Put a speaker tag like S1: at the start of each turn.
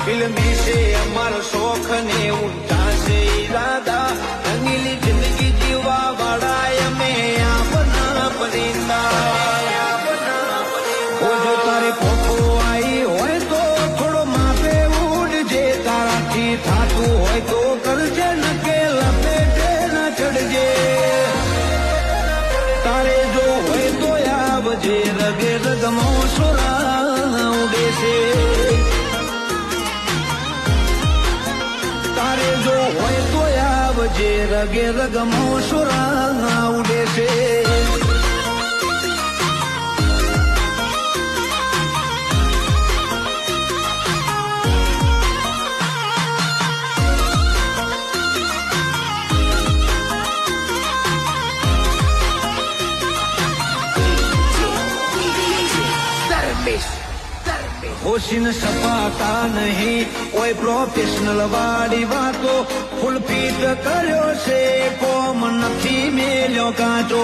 S1: ફિલ્મી છે અમારો શોખ ને ઊંચા છે ઈરાદા રંગીલી જિંદગી જીવવા વાળા અમે આપના પરિંદા જો તારે પોપો આવી હોય તો થોડો માપે ઉડજે તારાથી થાતું હોય તો કરજે ન કે લપેટે ન ચડજે તારે જો હોય તો આવજે રગે રગમો સોરા ઉડે છે તારે જો હોય તો આવજે રગે રગમો સોરા ઉડે છે હોશીન સપાતા નહીં કોઈ પ્રોફેશનલ વાળી વાતો ફૂલ ફીટ કર્યો છે કોમ નથી મેલ્યો કાચો